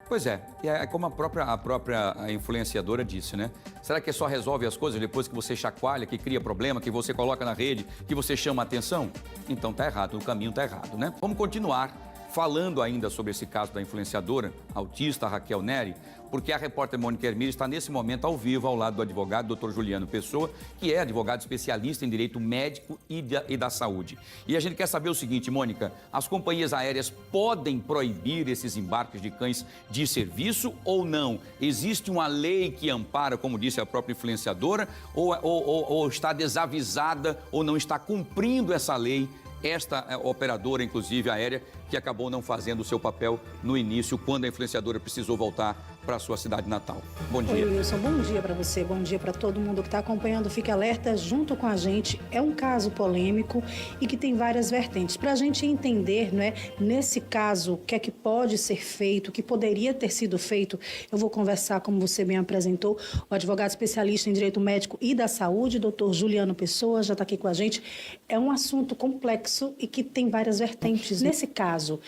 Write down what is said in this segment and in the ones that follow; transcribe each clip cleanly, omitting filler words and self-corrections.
Pois é, e é como a própria influenciadora disse, né? Será que só resolve as coisas depois que você chacoalha, que cria problema, que você coloca na rede, que você chama a atenção? Então tá errado, o caminho tá errado, né? Vamos continuar falando ainda sobre esse caso da influenciadora autista Raquel Neri, porque a repórter Mônica Hermílio está nesse momento ao vivo ao lado do advogado Dr. Juliano Pessoa, que é advogado especialista em direito médico e da saúde. E a gente quer saber o seguinte, Mônica, as companhias aéreas podem proibir esses embarques de cães de serviço ou não? Existe uma lei que ampara, como disse a própria influenciadora, ou está desavisada ou não está cumprindo essa lei? Esta operadora, inclusive aérea, que acabou não fazendo o seu papel no início, quando a influenciadora precisou voltar para a sua cidade natal. Bom dia. Oi, Wilson. Bom dia para você, bom dia para todo mundo que está acompanhando. Fique alerta junto com a gente. É um caso polêmico e que tem várias vertentes. Para a gente entender, não é, nesse caso, o que é que pode ser feito, o que poderia ter sido feito, eu vou conversar, como você bem apresentou, o advogado especialista em direito médico e da saúde, doutor Juliano Pessoa, já está aqui com a gente. É um assunto complexo e que tem várias vertentes. Nesse caso,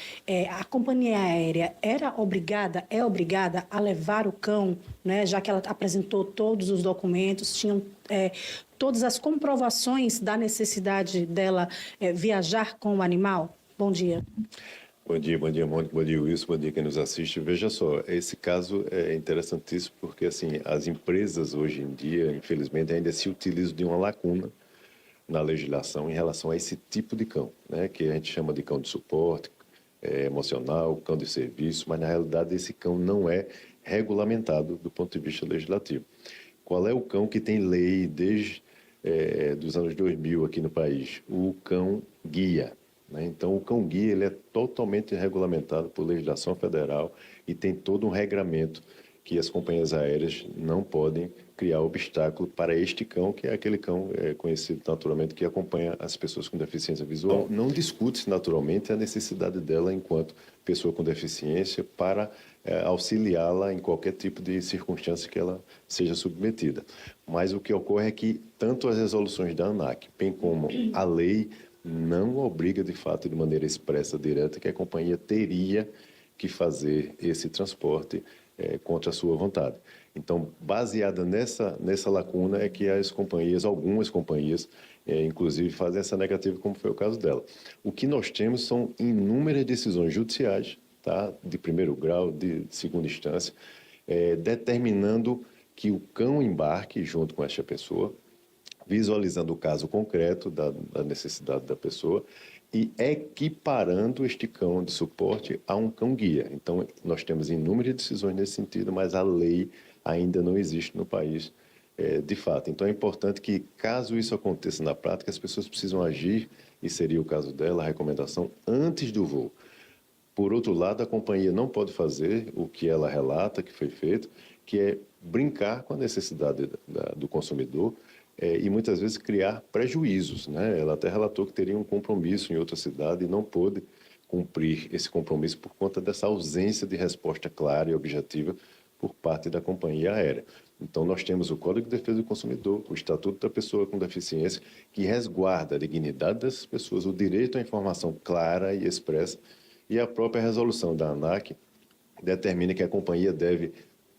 a companhia aérea é obrigada a levar o cão, né, já que ela apresentou todos os documentos, tinham todas as comprovações da necessidade dela viajar com o animal? Bom dia. Bom dia, Mônica, bom dia, Wilson, bom dia quem nos assiste. Veja só, esse caso é interessantíssimo porque, assim, as empresas hoje em dia, infelizmente, ainda se utilizam de uma lacuna na legislação em relação a esse tipo de cão, né, que a gente chama de cão de suporte, emocional, cão de serviço, mas na realidade esse cão não é regulamentado do ponto de vista legislativo. Qual é o cão que tem lei desde dos anos 2000 aqui no país? O cão guia. Né? Então, o cão guia ele é totalmente regulamentado por legislação federal e tem todo um regramento que as companhias aéreas não podem criar obstáculo para este cão, que é aquele cão conhecido naturalmente que acompanha as pessoas com deficiência visual. Não discute-se naturalmente a necessidade dela enquanto pessoa com deficiência para auxiliá-la em qualquer tipo de circunstância que ela seja submetida. Mas o que ocorre é que tanto as resoluções da ANAC, bem como a lei, não obriga de fato de maneira expressa, direta, que a companhia teria que fazer esse transporte contra a sua vontade. Então, baseada nessa lacuna é que as companhias, algumas companhias, inclusive fazem essa negativa, como foi o caso dela. O que nós temos são inúmeras decisões judiciais, tá, de primeiro grau, de segunda instância, determinando que o cão embarque junto com esta pessoa, visualizando o caso concreto da necessidade da pessoa e equiparando este cão de suporte a um cão-guia. Então, nós temos inúmeras decisões nesse sentido, mas a lei ainda não existe no país, de fato. Então, é importante que, caso isso aconteça na prática, as pessoas precisam agir, e seria o caso dela, a recomendação, antes do voo. Por outro lado, a companhia não pode fazer o que ela relata que foi feito, que é brincar com a necessidade do consumidor, e muitas vezes criar prejuízos, né? Ela até relatou que teria um compromisso em outra cidade e não pôde cumprir esse compromisso por conta dessa ausência de resposta clara e objetiva por parte da companhia aérea. Então, nós temos o Código de Defesa do Consumidor, o Estatuto da Pessoa com Deficiência, que resguarda a dignidade dessas pessoas, o direito à informação clara e expressa, e a própria resolução da ANAC determina que a companhia deve,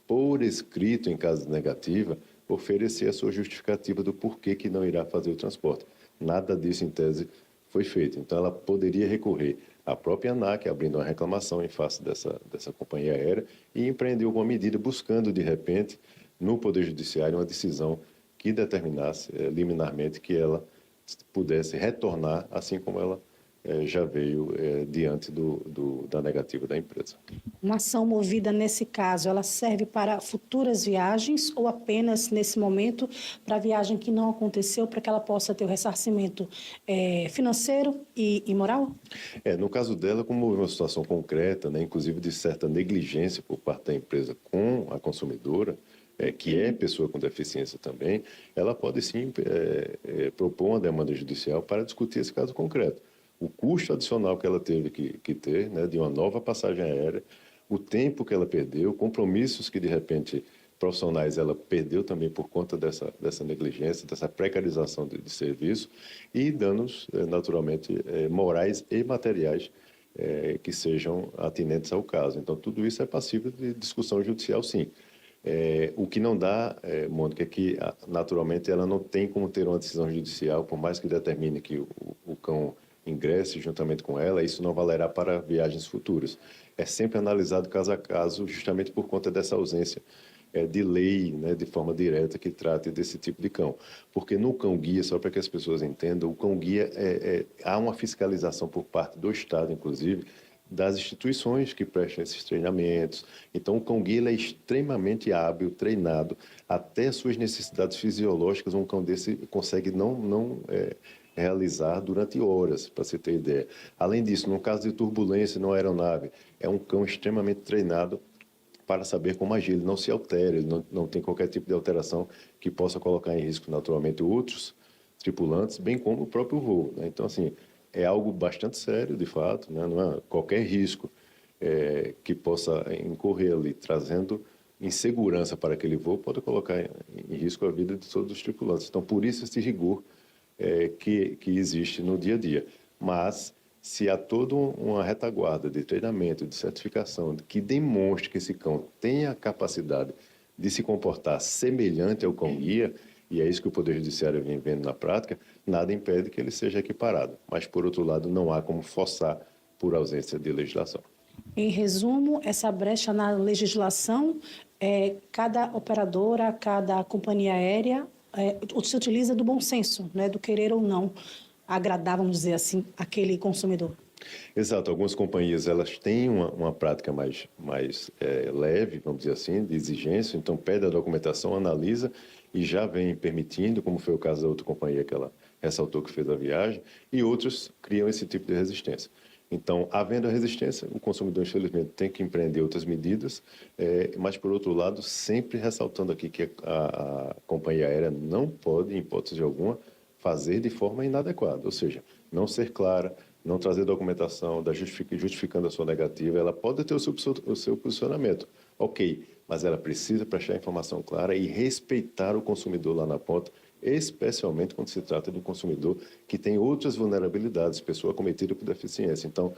por escrito em caso de negativa, oferecer a sua justificativa do porquê que não irá fazer o transporte. Nada disso, em tese, foi feito. Então, ela poderia recorrer à própria ANAC, abrindo uma reclamação em face dessa companhia aérea e empreender alguma medida, buscando, de repente, no Poder Judiciário, uma decisão que determinasse liminarmente que ela pudesse retornar, assim como ela já veio diante da negativa da empresa. Uma ação movida nesse caso, ela serve para futuras viagens ou apenas nesse momento para a viagem que não aconteceu, para que ela possa ter o ressarcimento financeiro e moral? No caso dela, como houve uma situação concreta, né, inclusive de certa negligência por parte da empresa com a consumidora, que é pessoa com deficiência também, ela pode sim propor uma demanda judicial para discutir esse caso concreto. O custo adicional que ela teve que ter, né, de uma nova passagem aérea, o tempo que ela perdeu, compromissos que, de repente, profissionais ela perdeu também por conta dessa negligência, dessa precarização de serviço e danos, naturalmente, morais e materiais que sejam atinentes ao caso. Então, tudo isso é passível de discussão judicial, sim. O que não dá, Mônica, é que, naturalmente, ela não tem como ter uma decisão judicial, por mais que determine que o cão ingresse juntamente com ela, isso não valerá para viagens futuras. É sempre analisado caso a caso, justamente por conta dessa ausência de lei, né, de forma direta, que trate desse tipo de cão. Porque no cão-guia, só para que as pessoas entendam, o cão-guia há uma fiscalização por parte do Estado, inclusive, das instituições que prestam esses treinamentos. Então, o cão-guia é extremamente hábil, treinado, até suas necessidades fisiológicas, um cão desse consegue não realizar durante horas, para você ter ideia. Além disso, no caso de turbulência na aeronave, é um cão extremamente treinado para saber como agir, ele não se altera, ele não tem qualquer tipo de alteração que possa colocar em risco, naturalmente, outros tripulantes, bem como o próprio voo, né? Então, assim, é algo bastante sério, de fato, né? Não é qualquer risco que possa incorrer ali, trazendo insegurança para aquele voo, pode colocar em risco a vida de todos os tripulantes. Então, por isso esse rigor que existe no dia a dia. Mas, se há toda uma retaguarda de treinamento, de certificação, que demonstre que esse cão tem a capacidade de se comportar semelhante ao cão-guia, e é isso que o Poder Judiciário vem vendo na prática, nada impede que ele seja equiparado. Mas, por outro lado, não há como forçar por ausência de legislação. Em resumo, essa brecha na legislação, cada operadora, cada companhia aérea se utiliza do bom senso, né, do querer ou não agradar, vamos dizer assim, aquele consumidor. Exato. Algumas companhias elas têm uma prática mais leve, vamos dizer assim, de exigência. Então, pede a documentação, analisa e já vem permitindo, como foi o caso da outra companhia que ela ressaltou que fez a viagem, e outros criam esse tipo de resistência. Então, havendo a resistência, o consumidor, infelizmente, tem que empreender outras medidas, mas, por outro lado, sempre ressaltando aqui que a companhia aérea não pode, em hipótese alguma, fazer de forma inadequada, ou seja, não ser clara, não trazer documentação, justificando a sua negativa. Ela pode ter o seu posicionamento, ok, mas ela precisa prestar informação clara e respeitar o consumidor lá na ponta, especialmente quando se trata de um consumidor que tem outras vulnerabilidades, pessoa cometida por deficiência. Então,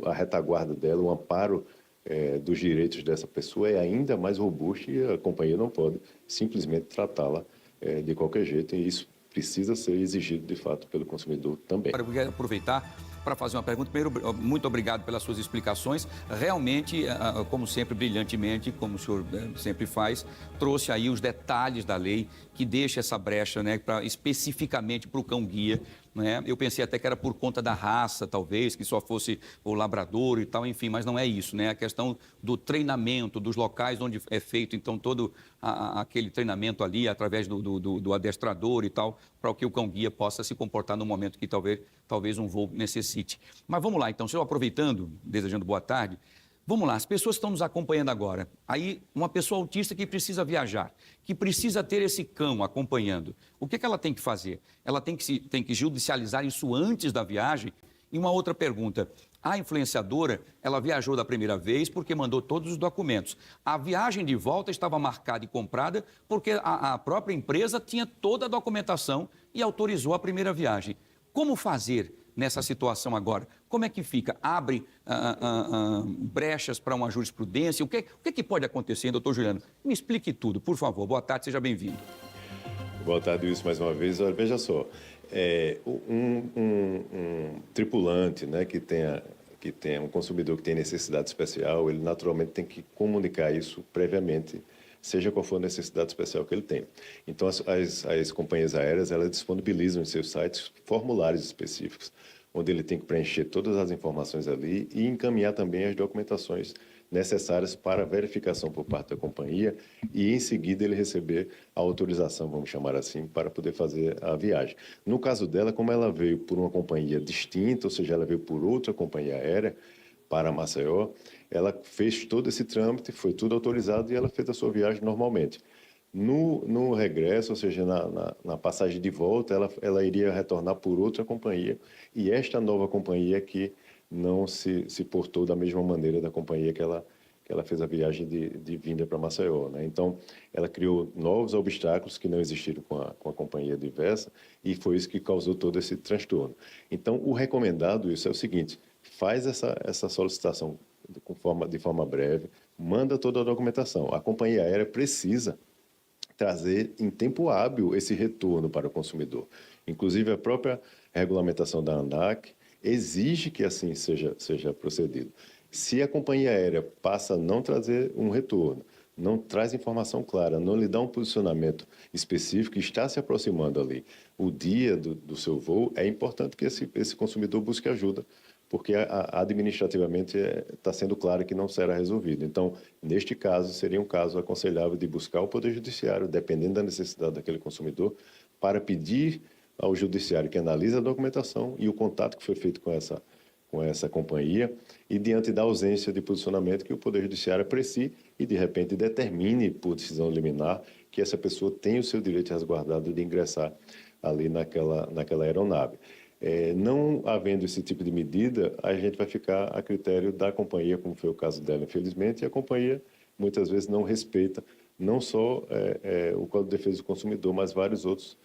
a retaguarda dela, o amparo dos direitos dessa pessoa é ainda mais robusto e a companhia não pode simplesmente tratá-la de qualquer jeito, e isso precisa ser exigido, de fato, pelo consumidor também. Eu quero aproveitar para fazer uma pergunta. Primeiro, muito obrigado pelas suas explicações. Realmente, como sempre, brilhantemente, como o senhor sempre faz, trouxe aí os detalhes da lei que deixa essa brecha, né, especificamente para o cão-guia. Né? Eu pensei até que era por conta da raça, talvez, que só fosse o labrador e tal, enfim, mas não é isso, né? A questão do treinamento, dos locais onde é feito, então, todo aquele treinamento ali, através do adestrador e tal, para que o cão-guia possa se comportar no momento que talvez um voo necessite. Mas vamos lá, então, aproveitando, desejando boa tarde, vamos lá, as pessoas que estão nos acompanhando agora. Aí, uma pessoa autista que precisa viajar, que precisa ter esse cão acompanhando. O que ela tem que fazer? Ela tem que judicializar isso antes da viagem? E uma outra pergunta. A influenciadora, ela viajou da primeira vez porque mandou todos os documentos. A viagem de volta estava marcada e comprada porque a própria empresa tinha toda a documentação e autorizou a primeira viagem. Como fazer nessa situação agora? Como é que fica? Abre brechas para uma jurisprudência? O que pode acontecer, doutor Juliano? Me explique tudo, por favor. Boa tarde, seja bem-vindo. Boa tarde, Wilson, mais uma vez. Olha, veja só, um tripulante, né, que tenha um consumidor que tem necessidade especial, ele naturalmente tem que comunicar isso previamente, seja qual for a necessidade especial que ele tem. Então, as companhias aéreas, elas disponibilizam em seus sites formulários específicos, onde ele tem que preencher todas as informações ali e encaminhar também as documentações necessárias para a verificação por parte da companhia e, em seguida, ele receber a autorização, vamos chamar assim, para poder fazer a viagem. No caso dela, como ela veio por uma companhia distinta, ou seja, ela veio por outra companhia aérea para Maceió, ela fez todo esse trâmite, foi tudo autorizado e ela fez a sua viagem normalmente. No regresso, ou seja, na passagem de volta, ela iria retornar por outra companhia e esta nova companhia que não se portou da mesma maneira da companhia que ela fez a viagem de vinda para Maceió, né? Então, ela criou novos obstáculos que não existiram com a companhia diversa e foi isso que causou todo esse transtorno. Então, o recomendado isso é o seguinte: faz essa solicitação de forma breve, manda toda a documentação. A companhia aérea precisa trazer em tempo hábil esse retorno para o consumidor. Inclusive, a própria regulamentação da ANAC exige que assim seja procedido. Se a companhia aérea passa a não trazer um retorno, não traz informação clara, não lhe dá um posicionamento específico, está se aproximando ali o dia do seu voo, é importante que esse consumidor busque ajuda, porque administrativamente está sendo claro que não será resolvido. Então, neste caso, seria um caso aconselhável de buscar o Poder Judiciário, dependendo da necessidade daquele consumidor, para pedir ao Judiciário que analise a documentação e o contato que foi feito com essa companhia, e diante da ausência de posicionamento, que o Poder Judiciário aprecie e, de repente, determine, por decisão liminar, que essa pessoa tenha o seu direito resguardado de ingressar ali naquela aeronave. Não havendo esse tipo de medida, a gente vai ficar a critério da companhia, como foi o caso dela, infelizmente, e a companhia muitas vezes não respeita não só o Código de Defesa do Consumidor, mas vários outros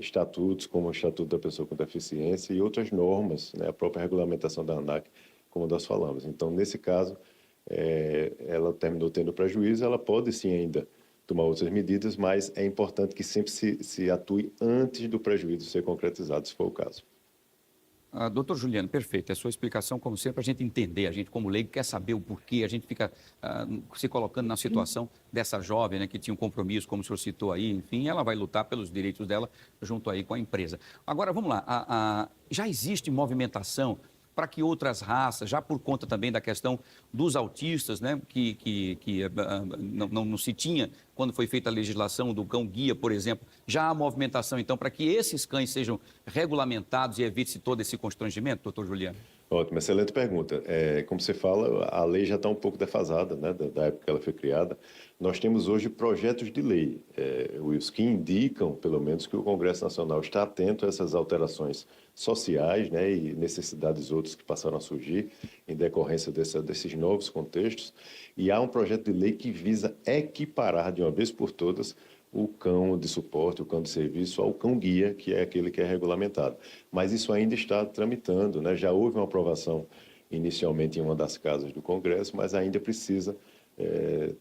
estatutos, como o Estatuto da Pessoa com Deficiência e outras normas, né, a própria regulamentação da ANAC, como nós falamos. Então, nesse caso, ela terminou tendo prejuízo, ela pode sim ainda tomar outras medidas, mas é importante que sempre se atue antes do prejuízo ser concretizado, se for o caso. Doutor Juliano, perfeito. A sua explicação, como sempre, a gente entender, a gente como leigo quer saber o porquê, a gente fica se colocando na situação dessa jovem, né, que tinha um compromisso, como o senhor citou aí, enfim, ela vai lutar pelos direitos dela junto aí com a empresa. Agora, vamos lá, já existe movimentação para que outras raças, já por conta também da questão dos autistas, né, que não se tinha quando foi feita a legislação do cão-guia, por exemplo, já há movimentação, então, para que esses cães sejam regulamentados e evite-se todo esse constrangimento, doutor Juliano? Ótimo, excelente pergunta. Como você fala, a lei já está um pouco defasada, né, da época que ela foi criada. Nós temos hoje projetos de lei, Wilson, que indicam, pelo menos, que o Congresso Nacional está atento a essas alterações sociais, né, e necessidades outras que passaram a surgir em decorrência desses novos contextos. E há um projeto de lei que visa equiparar, de uma vez por todas, o cão de suporte, o cão de serviço, ao cão-guia, que é aquele que é regulamentado. Mas isso ainda está tramitando, né? Já houve uma aprovação inicialmente em uma das casas do Congresso, mas ainda precisa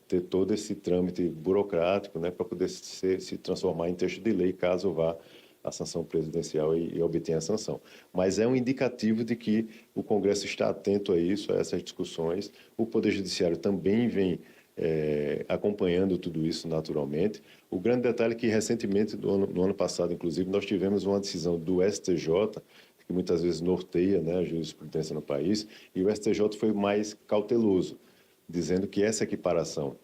ter todo esse trâmite burocrático, né, para poder se transformar em texto de lei, caso vá a sanção presidencial e obtenha a sanção. Mas é um indicativo de que o Congresso está atento a isso, a essas discussões. O Poder Judiciário também vem acompanhando tudo isso naturalmente. O grande detalhe é que recentemente, no ano passado, inclusive, nós tivemos uma decisão do STJ, que muitas vezes norteia, né, a jurisprudência no país, e o STJ foi mais cauteloso, dizendo que essa equiparação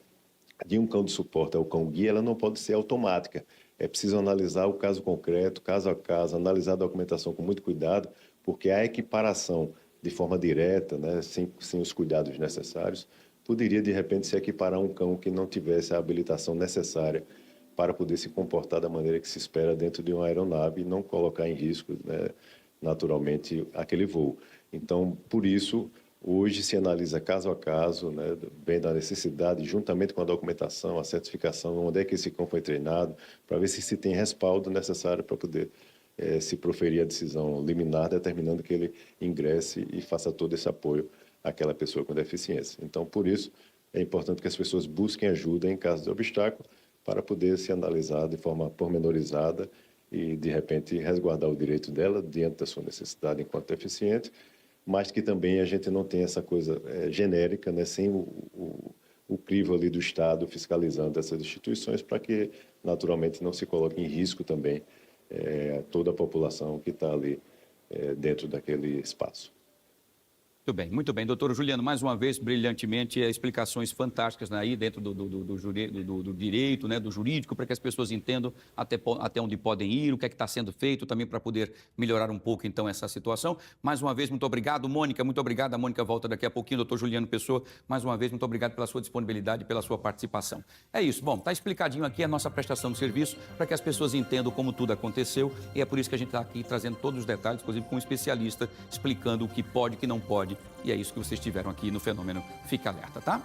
de um cão de suporte ao cão-guia, ela não pode ser automática. É preciso analisar o caso concreto, caso a caso, analisar a documentação com muito cuidado, porque a equiparação de forma direta, né, sem os cuidados necessários, poderia, de repente, se equiparar a um cão que não tivesse a habilitação necessária para poder se comportar da maneira que se espera dentro de uma aeronave e não colocar em risco, né, naturalmente, aquele voo. Então, por isso, hoje se analisa caso a caso, né, bem da necessidade, juntamente com a documentação, a certificação, onde é que esse cão foi treinado, para ver se tem respaldo necessário para poder se proferir a decisão liminar, determinando que ele ingresse e faça todo esse apoio àquela pessoa com deficiência. Então, por isso, é importante que as pessoas busquem ajuda em caso de obstáculo para poder se analisar de forma pormenorizada e, de repente, resguardar o direito dela diante da sua necessidade enquanto deficiente, mas que também a gente não tenha essa coisa genérica, né, sem o crivo ali do Estado fiscalizando essas instituições para que, naturalmente, não se coloque em risco também toda a população que está ali dentro daquele espaço. Muito bem. Doutor Juliano, mais uma vez, brilhantemente, explicações fantásticas, né, aí dentro do direito, né, do jurídico, para que as pessoas entendam até onde podem ir, o que é que está sendo feito, também para poder melhorar um pouco, então, essa situação. Mais uma vez, muito obrigado, Mônica, muito obrigado. A Mônica volta daqui a pouquinho, doutor Juliano Pessoa, mais uma vez, muito obrigado pela sua disponibilidade e pela sua participação. É isso. Bom, está explicadinho aqui a nossa prestação de serviço, para que as pessoas entendam como tudo aconteceu, e é por isso que a gente está aqui trazendo todos os detalhes, inclusive com um especialista, explicando o que pode e o que não pode. E é isso que vocês tiveram aqui no Fenômeno Fica Alerta, tá?